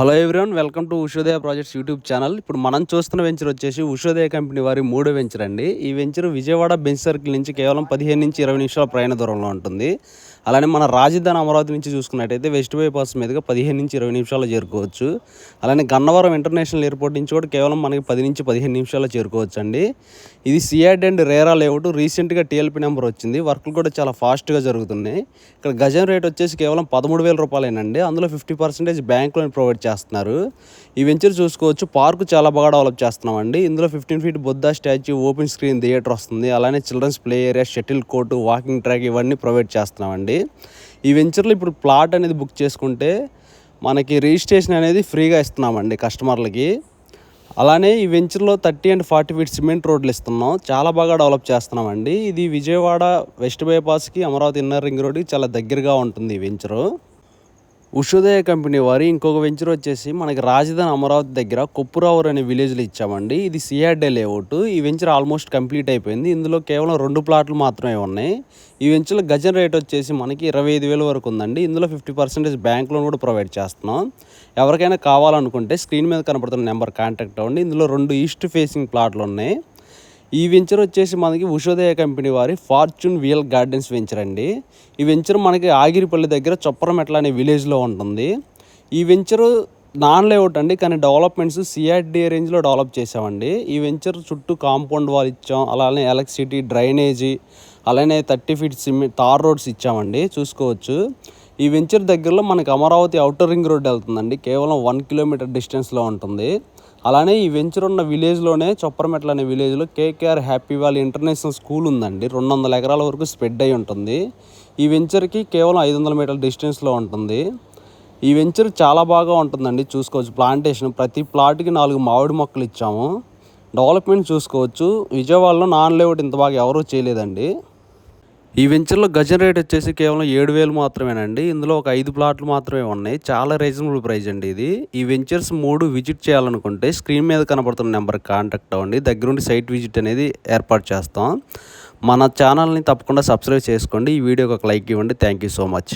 Hello everyone, welcome to Ushodaya projects YouTube channel. ఇప్పుడు మనం చూస్తున్న వెంచర్ వచ్చేసి ఉషోదయ కంపెనీ వారి మూడో వెంచర్ అండి. ఈ వెంచర్ విజయవాడ బెంచ్ సర్కిల్ నుంచి కేవలం 15 నుంచి 20 నిమిషాల ప్రయాణ దూరంలో ఉంటుంది. అలానే మన రాజధాని అమరావతి నుంచి చూసుకున్నట్టయితే వెస్ట్ బైపాస్ మీదుగా 15 నుంచి 20 నిమిషాల్లో చేరుకోవచ్చు. అలానే గన్నవరం ఇంటర్నేషనల్ ఎయిర్పోర్ట్ నుంచి కూడా కేవలం మనకి 10 నుంచి 15 నిమిషాల్లో చేరుకోవచ్చు అండి. ఇది సియాడ్ అండ్ రేరా లేఅవుట్. రీసెంట్గా టీఎల్పీ నెంబర్ వచ్చింది. వర్క్లు కూడా చాలా ఫాస్ట్గా జరుగుతున్నాయి. ఇక్కడ గజం రేట్ వచ్చేసి కేవలం 13,000 రూపాయలేనండి. అందులో 50% బ్యాంక్ లోన్ ప్రొవైడ్ చేస్తున్నారు. ఈ వెంచర్ చూసుకోవచ్చు. పార్కు చాలా బాగా డెవలప్ చేస్తున్నామండి. ఇందులో 15 feet Buddha statue, open screen theatre వస్తుంది. అలానే children's play area, shuttle court, walking track ఇవన్నీ ప్రొవైడ్ చేస్తున్నామండి. ఈ వెంచర్లో ఇప్పుడు ప్లాట్ అనేది బుక్ చేసుకుంటే మనకి రిజిస్ట్రేషన్ అనేది ఫ్రీగా ఇస్తున్నామండి కస్టమర్లకి. అలానే ఈ వెంచర్లో 30 and 40 ఫీట్ సిమెంట్ రోడ్లు ఇస్తున్నాం. చాలా బాగా డెవలప్ చేస్తున్నామండి. ఇది విజయవాడ వెస్ట్ బైపాస్కి, అమరావతి ఇన్నర్ రింగ్ రోడ్కి చాలా దగ్గరగా ఉంటుంది ఈ వెంచరు. ఉషోదయ కంపెనీ వారి ఇంకొక వెంచర్ వచ్చేసి మనకి రాజధాని అమరావతి దగ్గర కొప్పురావూర్ అనే విలేజ్లో ఇచ్చామండి. ఇది సిఆర్డే లేఅవుట్. ఈ వెంచర్ ఆల్మోస్ట్ కంప్లీట్ అయిపోయింది. ఇందులో కేవలం 2 ప్లాట్లు మాత్రమే ఉన్నాయి. ఈ వెంచర్లో గజం రేట్ వచ్చేసి మనకి 25,000 వరకు ఉందండి. ఇందులో 50% బ్యాంక్ లోన్ కూడా ప్రొవైడ్ చేస్తున్నాం. ఎవరికైనా కావాలనుకుంటే స్క్రీన్ మీద కనపడుతున్న నెంబర్ కాంటాక్ట్ అవ్వండి. ఇందులో 2 ఈస్ట్ ఫేసింగ్ ప్లాట్లు ఉన్నాయి. ఈ వెంచర్ వచ్చేసి మనకి ఉషోదయ కంపెనీ వారి ఫార్చ్యూన్ విఎల్ గార్డెన్స్ వెంచర్ అండి. ఈ వెంచర్ మనకి ఆగిరిపల్లి దగ్గర చొప్పరమెట్ల అనే విలేజ్లో ఉంటుంది. ఈ వెంచరు నాన్ లేఅవుట్ అండి, కానీ డెవలప్మెంట్స్ సిఆర్డీ రేంజ్లో డెవలప్ చేసామండి. ఈ వెంచర్ చుట్టూ కాంపౌండ్ వాల్ ఇచ్చాం. అలానే ఎలక్ట్రిసిటీ, డ్రైనేజీ, అలానే 30 ఫీట్ సిమెంట్ తార్ రోడ్స్ ఇచ్చామండి. చూసుకోవచ్చు. ఈ వెంచర్ దగ్గరలో మనకి అమరావతి ఔటర్ రింగ్ రోడ్ వెళ్తుందండి. కేవలం 1 కిలోమీటర్ డిస్టెన్స్లో ఉంటుంది. అలానే ఈ వెంచర్ ఉన్న విలేజ్లోనే చొప్పరమెట్ల అనే విలేజ్లో KKR happy valley international school ఉందండి. 200 ఎకరాల వరకు స్ప్రెడ్ అయి ఉంటుంది. ఈ వెంచర్కి కేవలం 500 మీటర్ల డిస్టెన్స్లో ఉంటుంది. ఈ వెంచర్ చాలా బాగా ఉంటుందండి. చూసుకోవచ్చు. ప్లాంటేషన్ ప్రతి ప్లాట్కి 4 మామిడి మొక్కలు ఇచ్చాము. డెవలప్మెంట్ చూసుకోవచ్చు. విజయవాడలో నాన్ లేఅవుట్ ఇంత బాగా ఎవరూ చేయలేదండి. ఈ వెంచర్లో గజం రేట్ వచ్చేసి కేవలం 7,000 మాత్రమేనండి. ఇందులో ఒక 5 ప్లాట్లు మాత్రమే ఉన్నాయి. చాలా రీజనబుల్ ప్రైస్ అండి ఇది. ఈ వెంచర్స్ 3 విజిట్ చేయాలనుకుంటే స్క్రీన్ మీద కనపడుతున్న నెంబర్కి కాంటాక్ట్ అవ్వండి. దగ్గరుండి సైట్ విజిట్ అనేది ఏర్పాటు చేస్తాం. మన ఛానల్ని తప్పకుండా సబ్స్క్రైబ్ చేసుకోండి. ఈ వీడియోకి ఒక లైక్ ఇవ్వండి. Thank you so much.